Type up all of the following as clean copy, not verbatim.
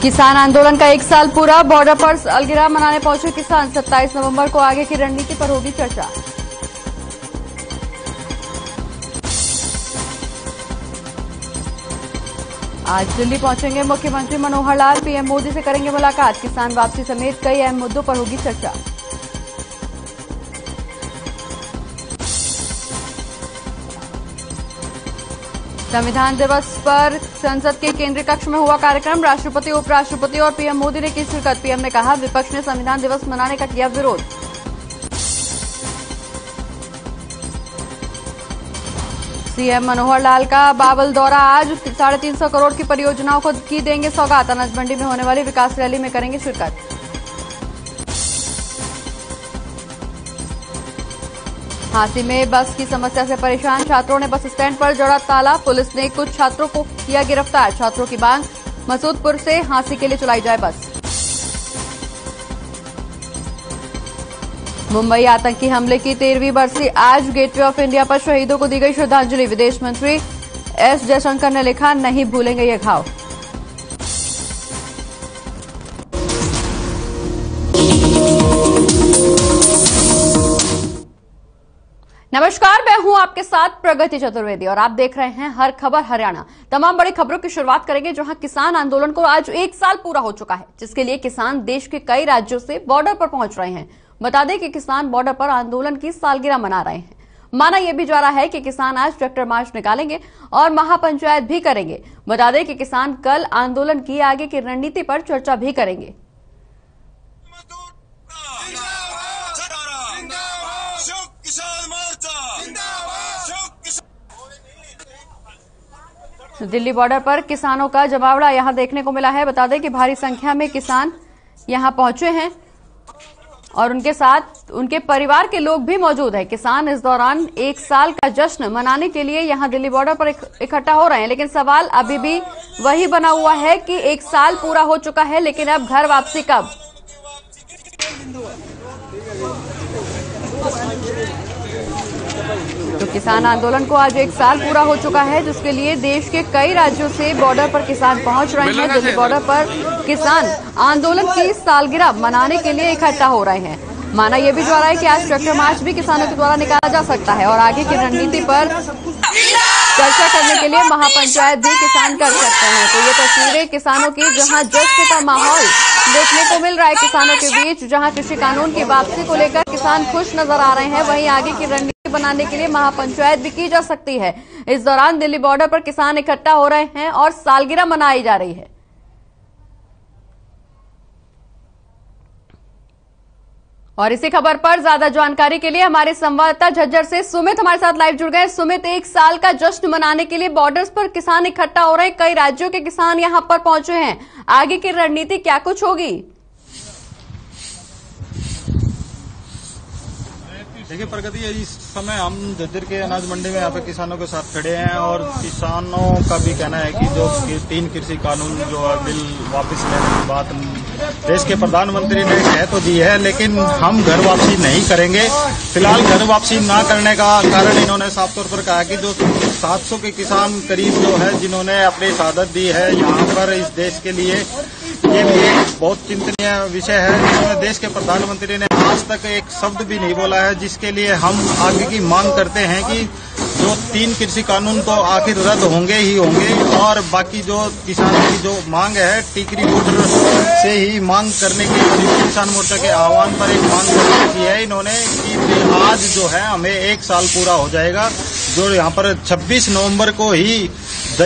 किसान आंदोलन का 1 साल पूरा। बॉर्डर पर सालगिरह मनाने पहुंचे किसान। 27 नवंबर को आगे की रणनीति पर होगी चर्चा। आज दिल्ली पहुंचेंगे मुख्यमंत्री मनोहर लाल। पीएम मोदी से करेंगे मुलाकात। किसान वापसी समेत कई अहम मुद्दों पर होगी चर्चा। संविधान दिवस पर संसद के केंद्रीय कक्ष में हुआ कार्यक्रम। राष्ट्रपति, उपराष्ट्रपति और पीएम मोदी ने की शिरकत। पीएम ने कहा, विपक्ष ने संविधान दिवस मनाने का किया विरोध। सीएम मनोहर लाल का बावल दौरा। आज 350 करोड़ की परियोजनाओं को की देंगे सौगात। अनाज मंडी में होने वाली विकास रैली में करेंगे शिरकत। झांसी में बस की समस्या से परेशान छात्रों ने बस स्टैंड पर जड़ा ताला। पुलिस ने कुछ छात्रों को किया गिरफ्तार। छात्रों की मांग, मसूदपुर से झांसी के लिए चलाई जाए बस। मुंबई आतंकी हमले की 13वीं बरसी। आज गेटवे ऑफ इंडिया पर शहीदों को दी गई श्रद्धांजलि। विदेश मंत्री एस जयशंकर ने लिखा, नहीं भूलेंगे ये घाव। नमस्कार, मैं हूं आपके साथ प्रगति चतुर्वेदी और आप देख रहे हैं हर खबर हरियाणा। तमाम बड़ी खबरों की शुरुआत करेंगे जहां किसान आंदोलन को आज 1 साल पूरा हो चुका है, जिसके लिए किसान देश के कई राज्यों से बॉर्डर पर पहुंच रहे हैं। बता दें कि किसान बॉर्डर पर आंदोलन की सालगिरह मना रहे हैं। माना यह भी जा रहा है कि किसान आज ट्रैक्टर मार्च निकालेंगे और महापंचायत भी करेंगे। बता दें कि किसान कल आंदोलन की आगे की रणनीति पर चर्चा भी करेंगे। दिल्ली बॉर्डर पर किसानों का जमावड़ा यहां देखने को मिला है। बता दें कि भारी संख्या में किसान यहां पहुंचे हैं और उनके साथ उनके परिवार के लोग भी मौजूद हैं। किसान इस दौरान 1 साल का जश्न मनाने के लिए यहां दिल्ली बॉर्डर पर इकट्ठा हो रहे हैं, लेकिन सवाल अभी भी वही बना हुआ है कि 1 साल पूरा हो चुका है, लेकिन अब घर वापसी कब? तो किसान आंदोलन को आज 1 साल पूरा हो चुका है, जिसके लिए देश के कई राज्यों से बॉर्डर पर किसान पहुंच रहे हैं। दिल्ली बॉर्डर पर किसान आंदोलन की सालगिरह मनाने के लिए इकट्ठा हो रहे हैं। माना यह भी जा रहा है कि आज ट्रैक्टर मार्च भी किसानों के द्वारा निकाला जा सकता है और आगे की रणनीति पर चर्चा करने के लिए महापंचायत भी किसान कर सकते हैं। तो ये तस्वीरें किसानों की, जहां जश्न का माहौल देखने को मिल रहा है किसानों के बीच, जहां कृषि कानून की वापसी को लेकर किसान खुश नजर आ रहे हैं। वहीं आगे की रणनीति बनाने के लिए महापंचायत भी की जा सकती है। इस दौरान दिल्ली बॉर्डर पर किसान इकट्ठा हो रहे हैं और सालगिरह मनाई जा रही है। और इसी खबर पर ज्यादा जानकारी के लिए हमारे संवाददाता झज्जर से सुमित हमारे साथ लाइव जुड़ गए। सुमित, 1 साल का जश्न मनाने के लिए बॉर्डर्स पर किसान इकट्ठा हो रहे हैं। कई राज्यों के किसान यहां पर पहुंचे हैं। आगे की रणनीति क्या कुछ होगी? देखिए प्रगति, इस समय हम झज्जर के अनाज मंडी में यहाँ पे किसानों के साथ खड़े हैं और किसानों का भी कहना है कि जो 3 कृषि कानून जो बिल वापस लेने की बात देश के प्रधानमंत्री ने कह तो दी है, लेकिन हम घर वापसी नहीं करेंगे। फिलहाल घर वापसी ना करने का कारण इन्होंने साफ तौर पर कहा कि जो 700 के किसान करीब जो है जिन्होंने अपनी शहादत दी है यहाँ पर इस देश के लिए, ये भी एक बहुत चिंतनीय विषय है। जिन्होंने देश के प्रधानमंत्री ने आज तक एक शब्द भी नहीं बोला है, जिसके लिए हम आगे की मांग करते हैं कि जो 3 कृषि कानून तो आखिर रद्द होंगे ही होंगे और बाकी जो किसानों की जो मांग है टिकरी बॉर्डर से ही मांग करने की संयुक्त किसान मोर्चा के आह्वान पर एक मांग की है इन्होंने कि आज जो है हमें 1 साल पूरा हो जाएगा। जो यहाँ पर 26 नवंबर को ही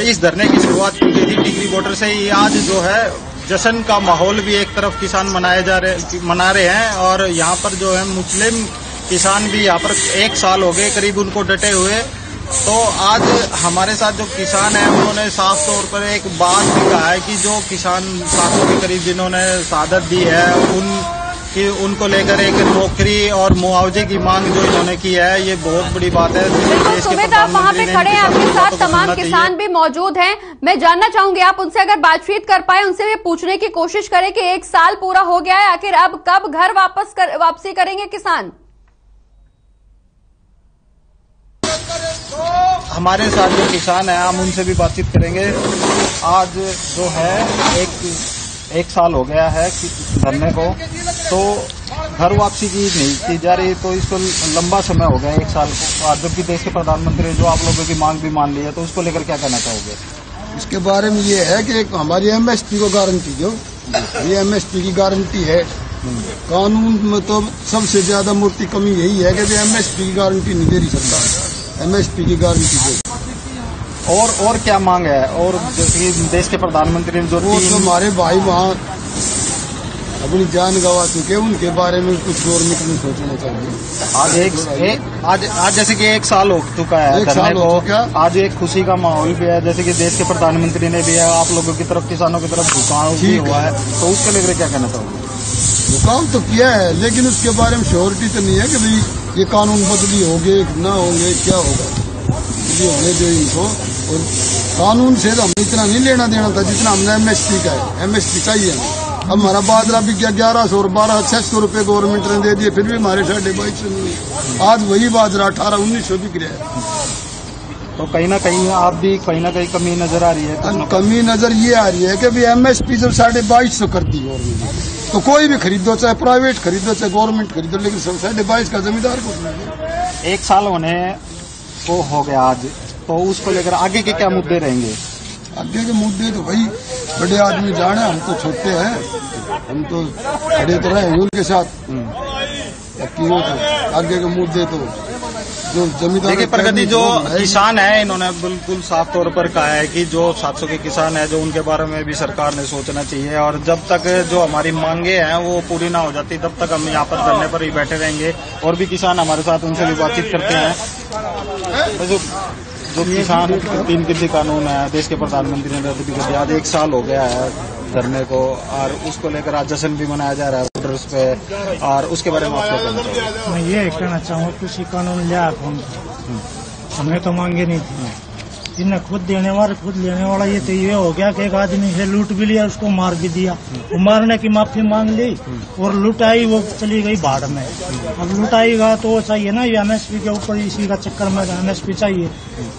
इस धरने की शुरुआत की गई थी टिकरी बॉर्डर से ही, आज जो है जश्न का माहौल भी एक तरफ किसान मना रहे हैं और यहाँ पर जो है मुस्लिम किसान भी यहाँ पर 1 साल हो गए करीब उनको डटे हुए। तो आज हमारे साथ जो किसान हैं उन्होंने साफ तौर पर एक बात भी कहा है कि जो किसान 700 के करीब जिन्होंने शहादत दी है उनको लेकर एक नौकरी और मुआवजे की मांग जो इन्होंने की है, ये बहुत बड़ी बात है। सुमित, आप वहाँ पे खड़े हैं, आपके साथ तमाम किसान भी मौजूद हैं। मैं जानना चाहूंगी आप उनसे अगर बातचीत कर पाए, उनसे भी पूछने की कोशिश करें कि 1 साल पूरा हो गया है, आखिर अब कब घर वापसी करेंगे किसान? हमारे साथ जो किसान हैं हम उनसे भी बातचीत करेंगे। आज जो है एक एक साल हो गया है धरने को, तो घर वापसी की नहीं की जा रही, तो इसको लंबा समय हो गया 1 साल को, जबकि देश के प्रधानमंत्री जो आप लोगों की मांग भी मान ली है, तो उसको लेकर क्या कहना चाहोगे? इसके बारे में ये है कि हमारी एमएसपी को गारंटी दो, ये एमएसपी की गारंटी है। कानून में तो सबसे ज्यादा मोटी कमी यही है कि एमएसपी की गारंटी नहीं दे रही सरकार, एमएसपी की गारंटी दे। और क्या मांग है? और जैसे देश के प्रधानमंत्री ने जो हमारे भाई वहाँ अपनी जान गंवा चुके, उनके बारे में कुछ गवर्नमेंट में सोचना चाहिए। आज जैसे कि 1 साल हो चुका है धरने को, आज एक खुशी का माहौल भी है, जैसे कि देश के प्रधानमंत्री ने भी है, आप लोगों की तरफ किसानों की तरफ झुकाव भी हुआ है, तो उसके लेकर क्या कहना चाहोगे? झुकाव तो किया है, लेकिन उसके बारे में श्योरिटी तो नहीं है कि भाई ये कानून बदली होंगे ना होंगे, क्या होगा, ये होने दो इनको। और कानून से तो हमें इतना नहीं लेना देना था जितना हमने एमएसपी का है, एमएसपी चाहिए हमें। अब हमारा बाजरा भी क्या 1100 और 1200-600 रुपए गवर्नमेंट ने दे दिए, फिर भी हमारे 2250 नहीं। आज वही बाजरा 1800-1900 बिक रहा है। तो कहीं ना कहीं आप भी कहीं ना कहीं कमी नजर आ रही है? कमी नजर ये आ रही है कि भाई एमएसपी जब 2250 कर दी गवर्नमेंट, तो कोई भी खरीदो, चाहे प्राइवेट खरीदो चाहे गवर्नमेंट खरीदो, लेकिन 2250 का जमींदार को 1 साल होने को हो गया आज, तो उसको लेकर आगे के क्या मुद्दे रहेंगे? आगे के मुद्दे तो भाई बड़े आदमी जाने, हम तो छोटे हैं, हम तो खड़े तो रहे उनके साथ। तो आगे के मुद्दे तो जो जमींदार, देखिए प्रगति जो किसान है, इन्होंने बिल्कुल साफ तौर पर कहा है कि जो 700 के किसान है, जो उनके बारे में भी सरकार ने सोचना चाहिए, और जब तक जो हमारी मांगे हैं वो पूरी ना हो जाती, तब तक हम यहाँ पर धरने पर ही बैठे रहेंगे। और भी किसान हमारे साथ, उनसे भी बातचीत करते हैं। जो किसान 3 कृषि कानून है, देश के प्रधानमंत्री ने रद्द भी कर दिया, आज 1 साल हो गया है धरने को, और उसको लेकर आज जश्न भी मनाया जा रहा है बॉर्डर्स पे, और उसके बारे में आप क्या कहना चाहोगे? मैं ये कहना चाहूँगा, कृषि कानून लिया हमें तो मांगे नहीं थी, जिन्हें खुद देने वाला खुद लेने वाला। ये तो ये हो गया कि एक आदमी से लूट भी लिया, उसको मार भी दिया, वो मारने की माफी मांग ली और लुटाई वो चली गई भाड़ में। अब लुटाईगा तो वो चाहिए ना, ये एमएसपी के ऊपर, इसी का चक्कर में एमएसपी चाहिए।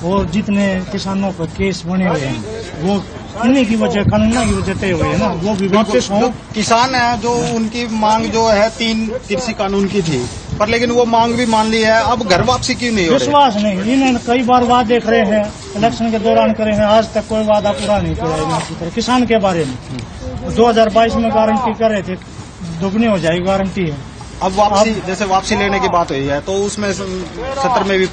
और जितने किसानों पर केस बने हुए हैं वो इन्हीं की वजह, कानून की वजह तय हुए है ना, वो भी वापस हो। किसान है जो उनकी मांग जो है 3 कृषि कानून की थी, पर लेकिन वो मांग भी मान ली है, अब घर वापसी क्यों नहीं हो रही? विश्वास नहीं, इन्हें कई बार वादा देख रहे हैं, इलेक्शन के दौरान करे हैं, आज तक कोई वादा पूरा नहीं किया। किसान के बारे में 2022 में गारंटी कर रहे थे, दोगुनी हो जाएगी गारंटी है। अब वापसी, जैसे वापसी लेने की बात हुई है, तो उसमें 70 में भी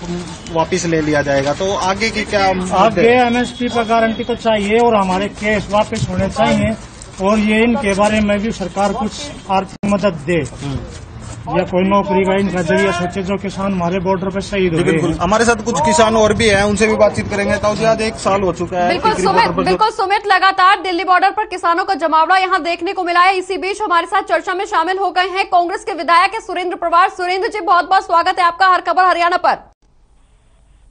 वापस ले लिया जाएगा, तो आगे की क्या? आगे एमएसपी पर गारंटी तो चाहिए और हमारे केस वापस होने चाहिए, और ये इनके बारे में भी सरकार कुछ आर्थिक मदद दे, या कोई नौकरी का इनका जरिया सोचे, जो किसान हमारे बॉर्डर पर शहीद हो गए। हमारे साथ कुछ किसान और भी हैं, उनसे भी बातचीत करेंगे। तो आज 1 साल हो चुका है। बिल्कुल सुमित, लगातार दिल्ली बॉर्डर पर किसानों का जमावड़ा यहाँ देखने को मिला है। इसी बीच हमारे साथ चर्चा में शामिल हो गए हैं कांग्रेस के विधायक है सुरेंद्र पवार। सुरेंद्र जी, बहुत बहुत स्वागत है आपका हर खबर हरियाणा पर।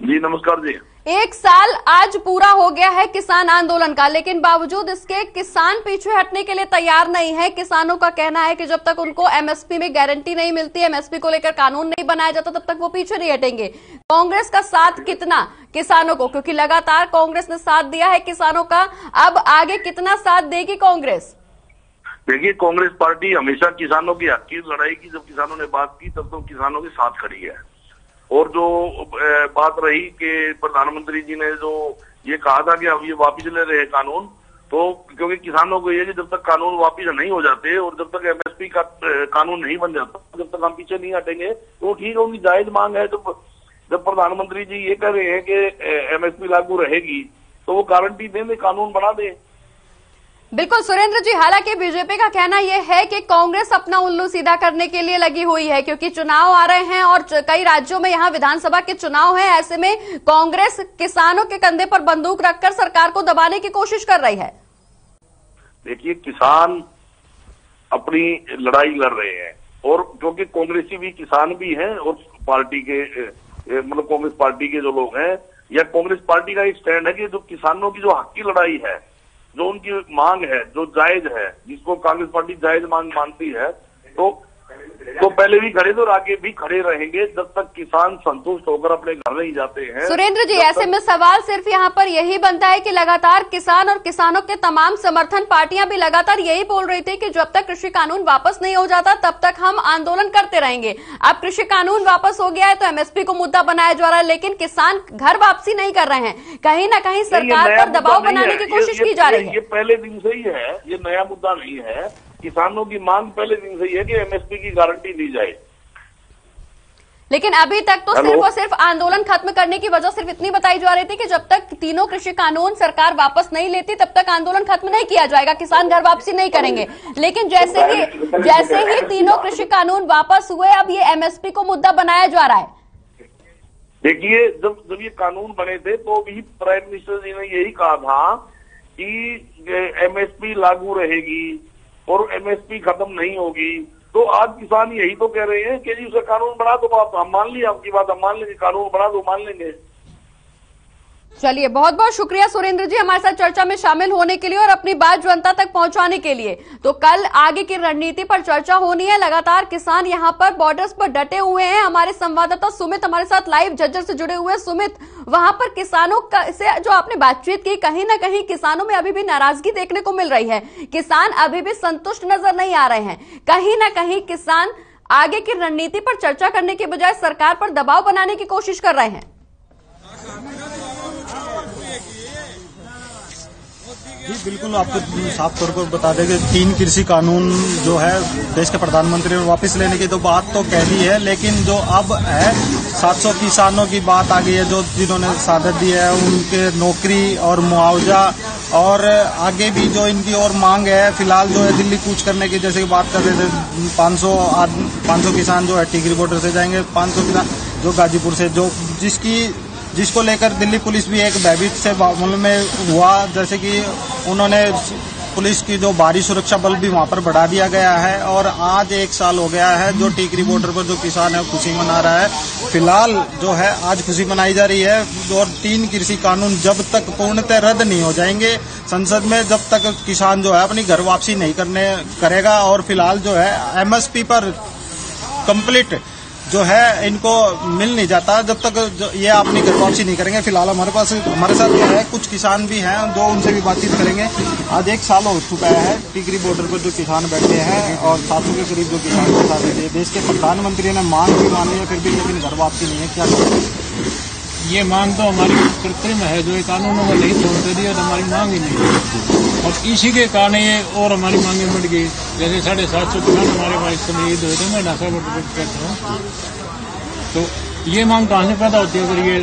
जी नमस्कार जी। 1 साल आज पूरा हो गया है किसान आंदोलन का, लेकिन बावजूद इसके किसान पीछे हटने के लिए तैयार नहीं है। किसानों का कहना है कि जब तक उनको एमएसपी में गारंटी नहीं मिलती, एमएसपी को लेकर कानून नहीं बनाया जाता, तब तक वो पीछे नहीं हटेंगे। कांग्रेस का साथ कितना किसानों को, क्योंकि लगातार कांग्रेस ने साथ दिया है किसानों का, अब आगे कितना साथ देगी कांग्रेस? देखिए, कांग्रेस पार्टी हमेशा किसानों की हक की लड़ाई की, जब किसानों ने बात की तब तो किसानों के साथ खड़ी है। और जो बात रही कि प्रधानमंत्री जी ने जो ये कहा था कि अब ये वापस ले रहे हैं कानून, तो क्योंकि किसानों को ये कि जब तक कानून वापस नहीं हो जाते और जब तक एमएसपी का कानून नहीं बन जाता, जब तक हम पीछे नहीं हटेंगे, तो ठीक है, उनकी जायज मांग है। तो जब प्रधानमंत्री जी ये कह रहे हैं कि एमएसपी लागू रहेगी, तो वो गारंटी दें, कानून बना दें। बिल्कुल सुरेंद्र जी, हालांकि बीजेपी का कहना यह है कि कांग्रेस अपना उल्लू सीधा करने के लिए लगी हुई है, क्योंकि चुनाव आ रहे हैं और कई राज्यों में यहाँ विधानसभा के चुनाव हैं। ऐसे में कांग्रेस किसानों के कंधे पर बंदूक रखकर सरकार को दबाने की कोशिश कर रही है। देखिए, किसान अपनी लड़ाई लड़ रहे हैं, और क्योंकि कांग्रेसी भी किसान भी हैं, और पार्टी के मतलब कांग्रेस पार्टी के जो लोग हैं, या कांग्रेस पार्टी का एक स्टैंड है कि जो किसानों की जो हक की लड़ाई है, जो उनकी मांग है, जो जायज है, जिसको कांग्रेस पार्टी जायज मांग मानती है, तो तो पहले भी खड़े थे और आगे भी खड़े रहेंगे जब तक किसान संतुष्ट होकर अपने घर नहीं जाते हैं। सुरेंद्र जी, ऐसे में सवाल सिर्फ यहाँ पर यही बनता है कि लगातार किसान और किसानों के तमाम समर्थन पार्टियां भी लगातार यही बोल रही थी कि जब तक कृषि कानून वापस नहीं हो जाता तब तक हम आंदोलन करते रहेंगे। अब कृषि कानून वापस हो गया है तो एमएसपी को मुद्दा बनाया जा रहा है, लेकिन किसान घर वापसी नहीं कर रहे हैं। कहीं ना कहीं सरकार पर दबाव बनाने की कोशिश की जा रही है। ये पहले दिन से ही है, ये नया मुद्दा नहीं है। किसानों की मांग पहले दिन से ही है कि एमएसपी की गारंटी दी जाए, लेकिन अभी तक तो सिर्फ और सिर्फ आंदोलन खत्म करने की वजह सिर्फ इतनी बताई जा रही थी कि जब तक तीनों कृषि कानून सरकार वापस नहीं लेती तब तक आंदोलन खत्म नहीं किया जाएगा, किसान घर वापसी नहीं करेंगे। लेकिन जैसे ही तीनों कृषि कानून वापस हुए, अब ये एमएसपी को मुद्दा बनाया जा रहा है। देखिए, जब ये कानून बने थे तो भी प्राइम मिनिस्टर जी ने यही कहा था कि एमएसपी लागू रहेगी और एमएसपी खत्म नहीं होगी। तो आज किसान यही तो कह रहे हैं कि जी उसे कानून बना दो, आप हम मान लिया, आपकी बात हम मान लेंगे, कानून बना दो, मान लेंगे। चलिए, बहुत बहुत शुक्रिया सुरेंद्र जी हमारे साथ चर्चा में शामिल होने के लिए और अपनी बात जनता तक पहुंचाने के लिए। तो कल आगे की रणनीति पर चर्चा होनी है। लगातार किसान यहां पर बॉर्डर्स पर डटे हुए हैं। हमारे संवाददाता सुमित हमारे साथ लाइव झज्जर से जुड़े हुए। सुमित, वहां पर किसानों से जो आपने बातचीत की, कहीं ना कहीं किसानों में अभी भी नाराजगी देखने को मिल रही है। किसान अभी भी संतुष्ट नजर नहीं आ रहे हैं। कहीं ना कहीं किसान आगे की रणनीति पर चर्चा करने के बजाय सरकार पर दबाव बनाने की कोशिश कर रहे हैं। जी बिल्कुल, आपको साफ तौर पर बता दें कि 3 कृषि कानून जो है देश के प्रधानमंत्री ने वापस लेने की तो बात तो कह दी है, लेकिन जो अब है 700 किसानों की बात आ गई है, जो जिन्होंने शहादत दी है, उनके नौकरी और मुआवजा और आगे भी जो इनकी और मांग है। फिलहाल जो है दिल्ली कूच करने की जैसे कि बात कर रहे थे, 500 किसान जो है टिकरी बॉर्डर से जाएंगे, 500 किसान जो गाजीपुर से, जिसको लेकर दिल्ली पुलिस भी एक भयभीत से मामले में हुआ, जैसे कि उन्होंने पुलिस की जो भारी सुरक्षा बल भी वहां पर बढ़ा दिया गया है। और आज 1 साल हो गया है जो टिकरी बॉर्डर पर जो किसान है खुशी मना रहा है। फिलहाल जो है आज खुशी मनाई जा रही है और 3 कृषि कानून जब तक पूर्णतः रद्द नहीं हो जाएंगे संसद में, जब तक किसान जो है अपनी घर वापसी नहीं करेगा। और फिलहाल जो है एमएसपी पर कंप्लीट जो है इनको मिल नहीं जाता जब तक ये अपनी घर वापसी नहीं करेंगे। फिलहाल हमारे साथ जो है कुछ किसान भी हैं, जो उनसे भी बातचीत करेंगे। आज 1 साल हो चुका है टिकरी बॉर्डर पर जो किसान बैठे हैं और 700 के करीब जो किसान के साथ है। देश के प्रधानमंत्री ने मांग भी मानी है, फिर भी लेकिन घर वापसी नहीं है। क्या ये मांग तो हमारी कृत्रिम है, जो कानूनों में नहीं छोड़ते दिया तो हमारी मांग ही नहीं, और इसी के कारण ये और हमारी मांगे बढ़ गई। जैसे 750 किसान हमारे पास शहीद हुए थे, मैं ढाका करता हूँ, तो ये मांग कहाँ से पैदा होती है अगर ये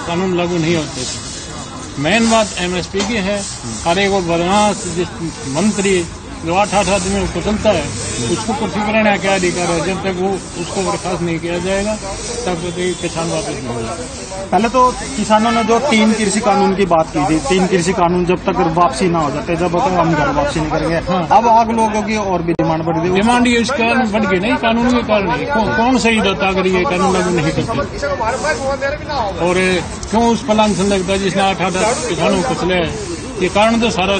कानून लागू नहीं होते थे। मेन बात एमएसपी की है। हर एक बदमाश मंत्री जो 8 आदमी को चलता है उसको कुर्सी पर रहने क्या अधिकार है। जब तक वो उसको बर्खास्त नहीं किया जाएगा तब तक किसान वापस नहीं होगा। पहले तो किसानों ने जो 3 कृषि कानून की बात की थी, 3 कृषि कानून जब तक वापसी ना हो जाते, जब तक हम घर वापसी नहीं करेंगे। हाँ। अब आग लोगों की और भी डिमांड बढ़ गई। डिमांड ये इस कारण बढ़ गई, नहीं कानून के कारण नहीं। कौन शहीद होता अगर ये कानून लागू नहीं करते? और क्यों उस प्लान से लगता है जिसने 8 किसानों को कुचले? ये कारण तो सारा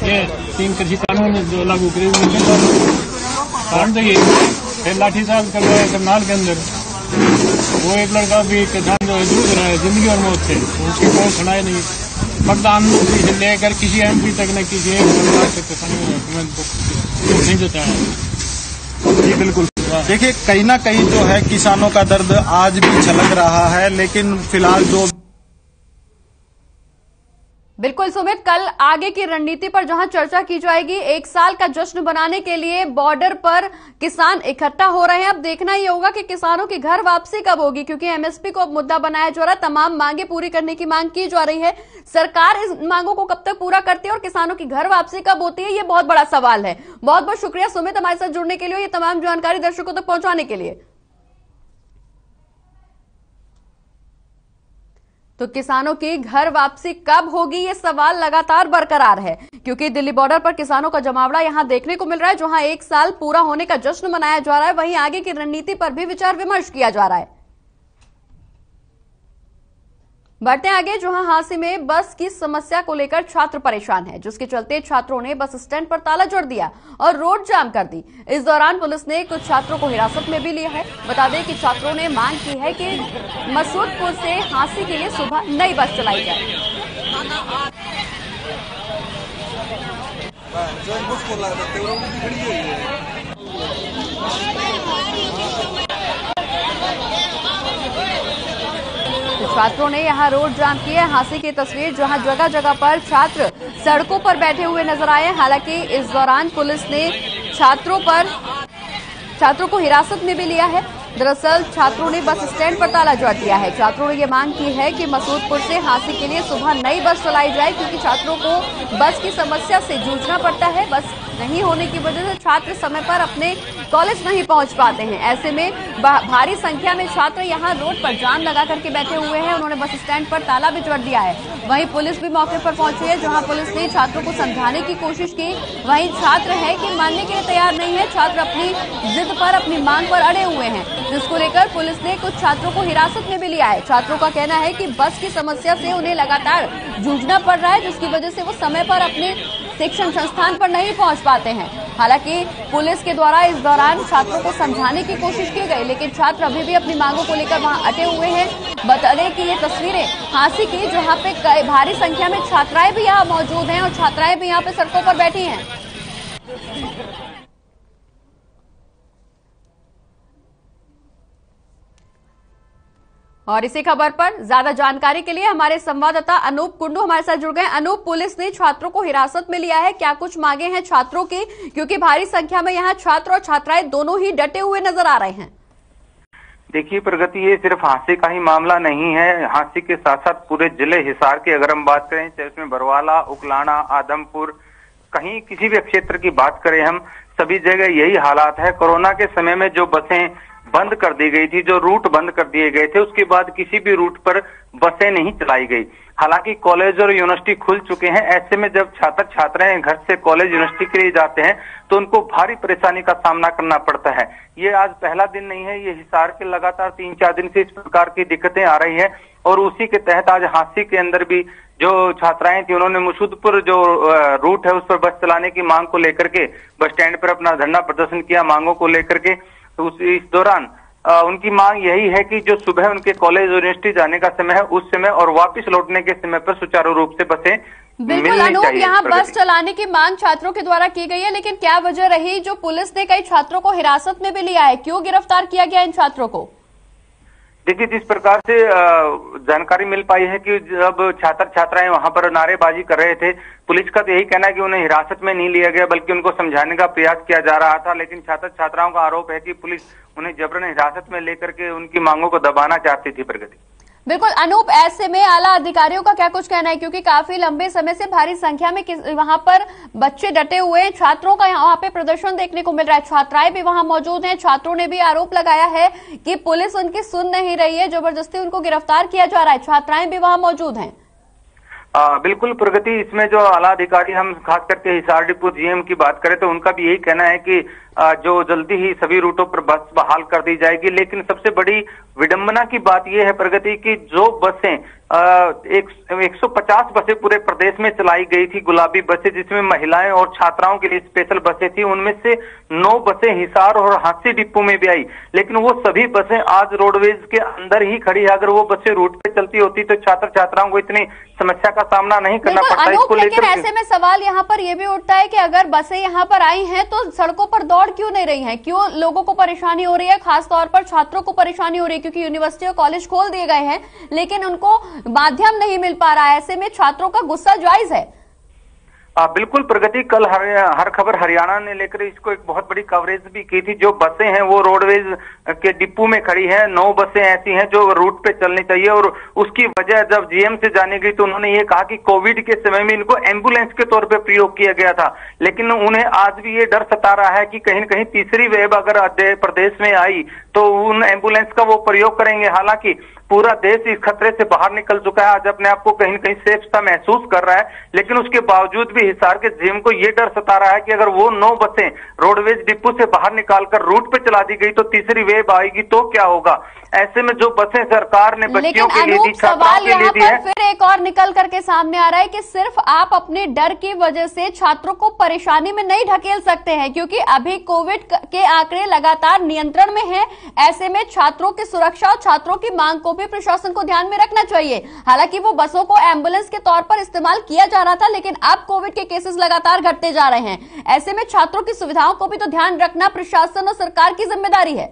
ये 3 कृषि कानून जो लागू करे कारण तो ये फिर लाठीचार्ज करवाया करनाल के अंदर। वो एक लड़का भी किसान जो जूझ रहा है जिंदगी और मौत से, उसकी कोई सुनाई नहीं। प्रधानमंत्री से लेकर किसी एमपी तक ने किसी एक किसानों को नहीं जताया। जी बिल्कुल, देखिए कहीं ना कहीं जो है किसानों का दर्द आज भी छलक रहा है, लेकिन फिलहाल जो बिल्कुल सुमित, कल आगे की रणनीति पर जहां चर्चा की जाएगी। 1 साल का जश्न बनाने के लिए बॉर्डर पर किसान इकट्ठा हो रहे हैं। अब देखना ही होगा कि किसानों की घर वापसी कब होगी, क्योंकि एमएसपी को अब मुद्दा बनाया जा रहा है। तमाम मांगे पूरी करने की मांग की जा रही है। सरकार इस मांगों को कब तक पूरा करती है और किसानों की घर वापसी कब होती है, ये बहुत बड़ा सवाल है। बहुत बहुत शुक्रिया सुमित हमारे साथ जुड़ने के लिए, ये तमाम जानकारी दर्शकों तक पहुंचाने के लिए। तो किसानों की घर वापसी कब होगी, ये सवाल लगातार बरकरार है, क्योंकि दिल्ली बॉर्डर पर किसानों का जमावड़ा यहां देखने को मिल रहा है। जहां 1 साल पूरा होने का जश्न मनाया जा रहा है, वहीं आगे की रणनीति पर भी विचार विमर्श किया जा रहा है। बढ़ते आगे, जहां हांसी में बस की समस्या को लेकर छात्र परेशान है, जिसके चलते छात्रों ने बस स्टैंड पर ताला जोड़ दिया और रोड जाम कर दी। इस दौरान पुलिस ने कुछ छात्रों को हिरासत में भी लिया है। बता दें कि छात्रों ने मांग की है कि मसूदपुर से हांसी के लिए सुबह नई बस चलाई जाए। छात्रों ने यहां रोड जाम की है। हांसी की तस्वीर, जहां जगह जगह पर छात्र सड़कों पर बैठे हुए नजर आए। हालांकि इस दौरान पुलिस ने छात्रों को हिरासत में भी लिया है। दरअसल छात्रों ने बस स्टैंड पर ताला जोड़ दिया है। छात्रों ने ये मांग की है कि मसूदपुर से हांसी के लिए सुबह नई बस चलाई जाए, क्योंकि छात्रों को बस की समस्या से जूझना पड़ता है। बस नहीं होने की वजह से छात्र समय पर अपने कॉलेज नहीं पहुंच पाते हैं। ऐसे में भारी संख्या में छात्र यहां रोड पर जाम लगा करके बैठे हुए हैं। उन्होंने बस स्टैंड पर ताला भी जोड़ दिया है। वहीं पुलिस भी मौके पर पहुंची है, जहां पुलिस ने छात्रों को समझाने की कोशिश की। वहीं छात्र है कि मानने के लिए तैयार नहीं है। छात्र अपनी जिद पर, अपनी मांग पर अड़े हुए हैं, जिसको लेकर पुलिस ने कुछ छात्रों को हिरासत में भी लिया है। छात्रों का कहना है कि बस की समस्या से उन्हें लगातार जूझना पड़ रहा है, जिसकी वजह से वो समय पर अपने शिक्षण संस्थान पर नहीं पहुंच पाते हैं। हालांकि पुलिस के द्वारा इस दौरान छात्रों को समझाने की कोशिश की गई, लेकिन छात्र अभी भी अपनी मांगों को लेकर वहां अटे हुए हैं। बता दें कि ये तस्वीरें हांसी की, जहां पे भारी संख्या में छात्राएं भी यहां मौजूद हैं और छात्राएं भी यहां पे सड़कों पर बैठी हैं। और इसी खबर पर ज्यादा जानकारी के लिए हमारे संवाददाता अनूप कुंडू हमारे साथ जुड़ गए। अनूप, पुलिस ने छात्रों को हिरासत में लिया है, क्या कुछ मांगे हैं छात्रों की, क्योंकि भारी संख्या में यहाँ छात्र और छात्राएं दोनों ही डटे हुए नजर आ रहे हैं? देखिए प्रगति, ये सिर्फ हांसी का ही मामला नहीं है। हांसी के साथ साथ पूरे जिले हिसार की अगर हम बात करें, चाहे उसमें बरवाला, उकलाना, आदमपुर, कहीं किसी भी क्षेत्र की बात करें हम, सभी जगह यही हालात है। कोरोना के समय में जो बसें बंद कर दी गई थी, जो रूट बंद कर दिए गए थे, उसके बाद किसी भी रूट पर बसें नहीं चलाई गई। हालांकि कॉलेज और यूनिवर्सिटी खुल चुके हैं। ऐसे में जब छात्र छात्राएं घर से कॉलेज यूनिवर्सिटी के लिए जाते हैं तो उनको भारी परेशानी का सामना करना पड़ता है। ये आज पहला दिन नहीं है, ये हिसार के लगातार 3-4 दिन से इस प्रकार की दिक्कतें आ रही हैं। और उसी के तहत आज हांसी के अंदर भी जो छात्राएं थी, उन्होंने मसूदपुर जो रूट है उस पर बस चलाने की मांग को लेकर के बस स्टैंड पर अपना धरना प्रदर्शन किया, मांगों को लेकर के। तो इस दौरान उनकी मांग यही है कि जो सुबह उनके कॉलेज यूनिवर्सिटी जाने का समय है, उस समय और वापस लौटने के समय पर सुचारू रूप से बसें बिल्कुल अनूप, यहाँ बस चलाने की मांग छात्रों के द्वारा की गई है, लेकिन क्या वजह रही जो पुलिस ने कई छात्रों को हिरासत में भी लिया है? क्यों गिरफ्तार किया गया इन छात्रों को? देखिए, जिस प्रकार से जानकारी मिल पाई है कि जब छात्र छात्राएं वहां पर नारेबाजी कर रहे थे, पुलिस का तो यही कहना है कि उन्हें हिरासत में नहीं लिया गया, बल्कि उनको समझाने का प्रयास किया जा रहा था। लेकिन छात्र छात्राओं का आरोप है कि पुलिस उन्हें जबरन हिरासत में लेकर के उनकी मांगों को दबाना चाहती थी। प्रगति, बिल्कुल अनूप, ऐसे में आला अधिकारियों का क्या कुछ कहना है, क्योंकि काफी लंबे समय से भारी संख्या में वहां पर बच्चे डटे हुए हैं, छात्रों का यहाँ पे प्रदर्शन देखने को मिल रहा है, छात्राएं भी वहां मौजूद हैं। छात्रों ने भी आरोप लगाया है कि पुलिस उनकी सुन नहीं रही है, जबरदस्ती उनको गिरफ्तार किया जा रहा है, छात्राएं भी वहां मौजूद हैं। बिल्कुल प्रगति, इसमें जो आला अधिकारी हम खास करके हिसार डिपो जीएम की बात करें तो उनका भी यही कहना है कि जो जल्दी ही सभी रूटों पर बस बहाल कर दी जाएगी। लेकिन सबसे बड़ी विडंबना की बात यह है प्रगति की जो बसें 150 बसें पूरे प्रदेश में चलाई गई थी, गुलाबी बसें, जिसमें महिलाएं और छात्राओं के लिए स्पेशल बसें थी, उनमें से 9 बसें हिसार और हांसी डिपो में भी आई। लेकिन वो सभी बसें आज रोडवेज के अंदर ही खड़ी है। अगर वो बसें रूट पे चलती होती तो छात्र छात्राओं को इतनी समस्या का सामना नहीं करना पड़ता। इसको लेकिन ऐसे में सवाल यहाँ पर यह भी उठता है कि अगर बसें यहाँ पर आई हैं तो सड़कों पर दौड़ क्यों नहीं रही हैं? क्यों लोगों को परेशानी हो रही है, खासतौर पर छात्रों को परेशानी हो रही है, क्योंकि यूनिवर्सिटी और कॉलेज खोल दिए गए हैं लेकिन उनको माध्यम नहीं मिल पा रहा है। ऐसे में छात्रों का गुस्सा जायज है। बिल्कुल प्रगति, कल हर खबर हरियाणा ने लेकर इसको एक बहुत बड़ी कवरेज भी की थी। जो बसें हैं वो रोडवेज के डिपो में खड़ी हैं, 9 बसें ऐसी हैं जो रूट पे चलनी चाहिए। और उसकी वजह जब जीएम से जानी गई तो उन्होंने ये कहा कि कोविड के समय में इनको एम्बुलेंस के तौर पे प्रयोग किया गया था। लेकिन उन्हें आज भी ये डर सता रहा है कि कहीं न कहीं तीसरी वेव अगर प्रदेश में आई तो उन एम्बुलेंस का वो प्रयोग करेंगे। हालांकि पूरा देश इस खतरे से बाहर निकल चुका है, आज अपने आप को कहीं न कहीं सेफ सा महसूस कर रहा है। लेकिन उसके बावजूद भी हिसार के जीएम को ये डर सता रहा है कि अगर वो 9 बसें रोडवेज डिपो से बाहर निकालकर रूट पे चला दी गई तो तीसरी वेव आएगी तो क्या होगा। ऐसे में जो बसें सरकार ने बच्चियों के लिए दी, छात्राओं के लिए दी है। फिर एक और निकल करके सामने आ रहा है कि सिर्फ आप अपने डर की वजह से छात्रों को परेशानी में नहीं ढकेल सकते हैं, क्योंकि अभी कोविड के आंकड़े लगातार नियंत्रण में हैं। ऐसे में छात्रों की सुरक्षा और छात्रों की मांग को भी प्रशासन को ध्यान में रखना चाहिए। हालांकि वो बसों को एम्बुलेंस के तौर पर इस्तेमाल किया जा रहा था, लेकिन अब कोविड के केसेस लगातार घटते जा रहे हैं। ऐसे में छात्रों की सुविधाओं को भी तो ध्यान रखना प्रशासन और सरकार की जिम्मेदारी है।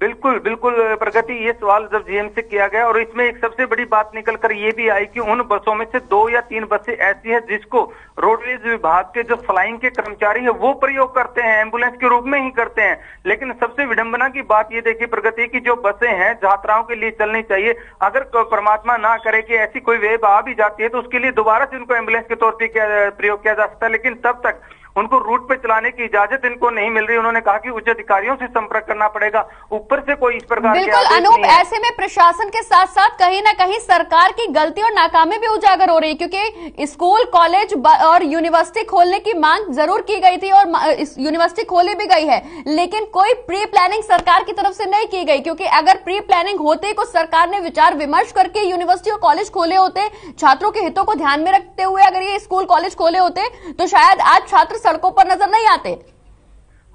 बिल्कुल बिल्कुल प्रगति, ये सवाल जब जीएम से किया गया और इसमें एक सबसे बड़ी बात निकल कर ये भी आई कि उन बसों में से 2 या 3 बसें ऐसी है जिसको रोडवेज विभाग के जो फ्लाइंग के कर्मचारी है वो प्रयोग करते हैं, एम्बुलेंस के रूप में ही करते हैं। लेकिन सबसे विडंबना की बात ये देखिए प्रगति की जो बसें हैं छात्राओं के लिए चलनी चाहिए, अगर परमात्मा ना करे कि ऐसी कोई वेव आ भी जाती है तो उसके लिए दोबारा से उनको एम्बुलेंस के तौर पर प्रयोग किया जा सकता है। लेकिन तब तक उनको रूट पे चलाने की इजाजत इनको नहीं मिल रही। उन्होंने कहा कि उच्च अधिकारियों से संपर्क करना पड़ेगा, ऊपर से कोई इस प्रकार के बिल्कुल अनूप, ऐसे में प्रशासन के साथ साथ कहीं ना कहीं सरकार की गलती और नाकामी भी उजागर हो रही है, क्योंकि स्कूल कॉलेज और यूनिवर्सिटी खोलने की मांग जरूर की गई थी और यूनिवर्सिटी खोली भी गई है, लेकिन कोई प्री प्लानिंग सरकार की तरफ से नहीं की गई। क्योंकि अगर प्री प्लानिंग होती को सरकार ने विचार विमर्श करके यूनिवर्सिटी और कॉलेज खोले होते, छात्रों के हितों को ध्यान में रखते हुए अगर ये स्कूल कॉलेज खोले होते तो शायद आज छात्र सड़कों पर नजर नहीं आते।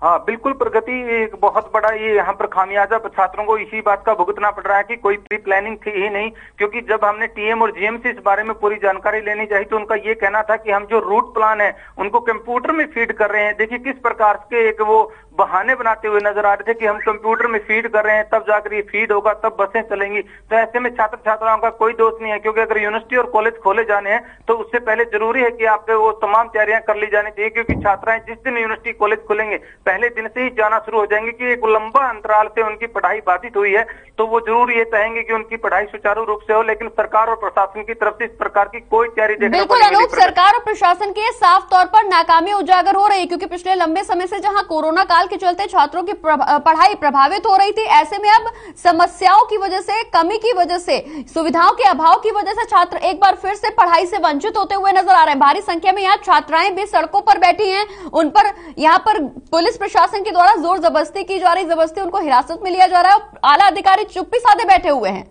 हाँ बिल्कुल प्रगति, एक बहुत बड़ा ये यहाँ पर खामियाजा छात्रों को इसी बात का भुगतना पड़ रहा है कि कोई प्री प्लानिंग थी ही नहीं। क्योंकि जब हमने टीएम और जीएम से इस बारे में पूरी जानकारी लेनी चाहिए तो उनका ये कहना था कि हम जो रूट प्लान है उनको कंप्यूटर में फीड कर रहे हैं। देखिए किस प्रकार के एक वो बहाने बनाते हुए नजर आ रहे थे कि हम कंप्यूटर में फीड कर रहे हैं, तब जाकर ये फीड होगा, तब बसें चलेंगी। तो ऐसे में छात्र छात्राओं का कोई दोष नहीं है, क्योंकि अगर यूनिवर्सिटी और कॉलेज खोले जाने हैं तो उससे पहले जरूरी है कि आपके वो तमाम तैयारियां कर ली जानी चाहिए। क्योंकि छात्राएं जिस दिन यूनिवर्सिटी कॉलेज खुलेंगे पहले दिन से ही जाना शुरू हो जाएंगे कि एक लंबा अंतराल से उनकी पढ़ाई बाधित हुई है, तो वो जरूर ये चाहेंगे कि उनकी पढ़ाई सुचारू रूप से हो। लेकिन सरकार और प्रशासन की तरफ से इस प्रकार की कोई तैयारी देखने को बिल्कुल अनूप, सरकार और प्रशासन की साफ तौर पर नाकामी उजागर हो रही है, क्योंकि पिछले लंबे समय से जहां कोरोना काल के चलते छात्रों की पढ़ाई प्रभावित हो रही थी, ऐसे में अब समस्याओं की वजह से, कमी की वजह से, सुविधाओं के अभाव की वजह से छात्र एक बार फिर से पढ़ाई से वंचित होते हुए नजर आ रहे हैं। भारी संख्या में यहाँ छात्राएं भी सड़कों पर बैठी हैं, उन पर यहाँ पर पुलिस प्रशासन के द्वारा जोर जबरदस्ती की जा रही, जबरदस्ती उनको हिरासत में लिया जा रहा है और आला अधिकारी चुप्पी साधे बैठे हुए हैं।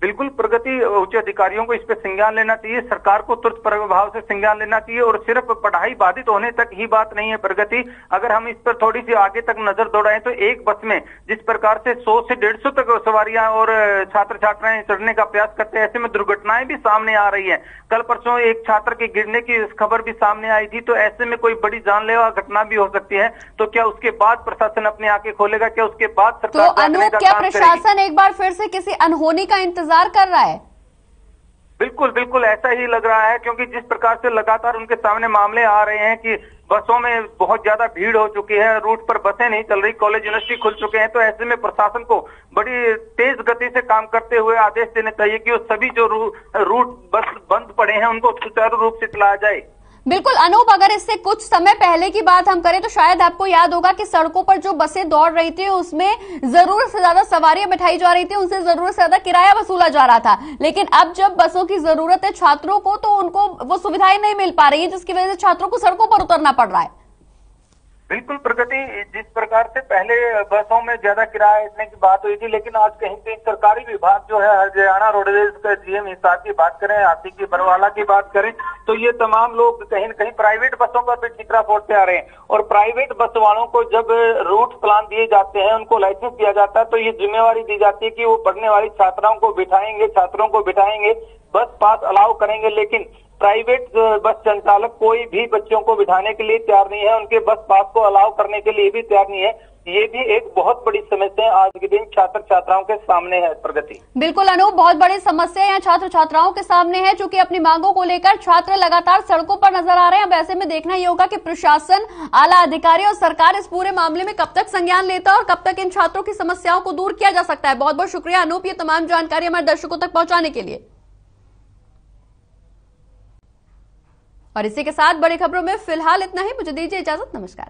बिल्कुल प्रगति, उच्च अधिकारियों को इस पे संज्ञान लेना चाहिए, सरकार को तुरंत प्रभाव से संज्ञान लेना चाहिए। और सिर्फ पढ़ाई बाधित होने तक ही बात नहीं है प्रगति, अगर हम इस पर थोड़ी सी आगे तक नजर दौड़ाएं तो एक बस में जिस प्रकार से 100 से 150 तक सवारियां और छात्र छात्राएं चढ़ने का प्रयास करते हैं, ऐसे में दुर्घटनाएं भी सामने आ रही है। कल परसों एक छात्र के गिरने की खबर भी सामने आई थी, तो ऐसे में कोई बड़ी जानलेवा घटना भी हो सकती है। तो क्या उसके बाद प्रशासन अपनी आंखें खोलेगा? क्या उसके बाद सरकार तो अनूप, क्या प्रशासन एक बार फिर से किसी अनहोनी का इंतजार कर रहा है? बिल्कुल बिल्कुल ऐसा ही लग रहा है, क्योंकि जिस प्रकार से लगातार उनके सामने मामले आ रहे हैं कि बसों में बहुत ज्यादा भीड़ हो चुकी है, रूट पर बसें नहीं चल रही, कॉलेज यूनिवर्सिटी खुल चुके हैं, तो ऐसे में प्रशासन को बड़ी तेज गति से काम करते हुए आदेश देने चाहिए कि वो सभी जो रूट बस बंद पड़े हैं उनको सुचारू रूप से चलाया जाए। बिल्कुल अनूप, अगर इससे कुछ समय पहले की बात हम करें तो शायद आपको याद होगा कि सड़कों पर जो बसें दौड़ रही थी उसमें जरूरत से ज्यादा सवारियां बिठाई जा रही थी, उनसे जरूरत से ज्यादा किराया वसूला जा रहा था। लेकिन अब जब बसों की जरूरत है छात्रों को, तो उनको वो सुविधाएं नहीं मिल पा रही है, जिसकी वजह से छात्रों को सड़कों पर उतरना पड़ रहा है। बिल्कुल प्रगति, जिस प्रकार से पहले बसों में ज्यादा किराया इतने की बात हुई थी, लेकिन आज कहीं कहीं सरकारी विभाग जो है हरियाणा रोडवेज का जीएम हिसार की बात करें, हाथी की बरवाला की बात करें, तो ये तमाम लोग कहीं न कहीं प्राइवेट बसों पर भी ठिकरा फोड़ते आ रहे हैं। और प्राइवेट बस वालों को जब रूट प्लान दिए जाते हैं, उनको लाइसेंस दिया जाता है, तो ये जिम्मेवारी दी जाती है कि वो पढ़ने वाली छात्राओं को बिठाएंगे, छात्रों को बिठाएंगे, बस पास अलाउ करेंगे। लेकिन प्राइवेट बस संचालक कोई भी बच्चों को बिठाने के लिए तैयार नहीं है, उनके बस पास को अलाउ करने के लिए भी तैयार नहीं है। ये भी एक बहुत बड़ी समस्या आज के दिन छात्र छात्राओं के सामने है प्रगति। बिल्कुल अनूप, बहुत बड़ी समस्या यहाँ छात्र छात्राओं के सामने है, चूंकि अपनी मांगों को लेकर छात्र लगातार सड़कों पर नजर आ रहे हैं। अब ऐसे में देखना ही होगा कि प्रशासन, आला अधिकारी और सरकार इस पूरे मामले में कब तक संज्ञान लेता है और कब तक इन छात्रों की समस्याओं को दूर किया जा सकता है। बहुत बहुत शुक्रिया अनूप, ये तमाम जानकारी हमारे दर्शकों तक पहुंचाने के लिए। और इसी के साथ बड़ी खबरों में फिलहाल इतना ही, मुझे दीजिए इजाजत, नमस्कार।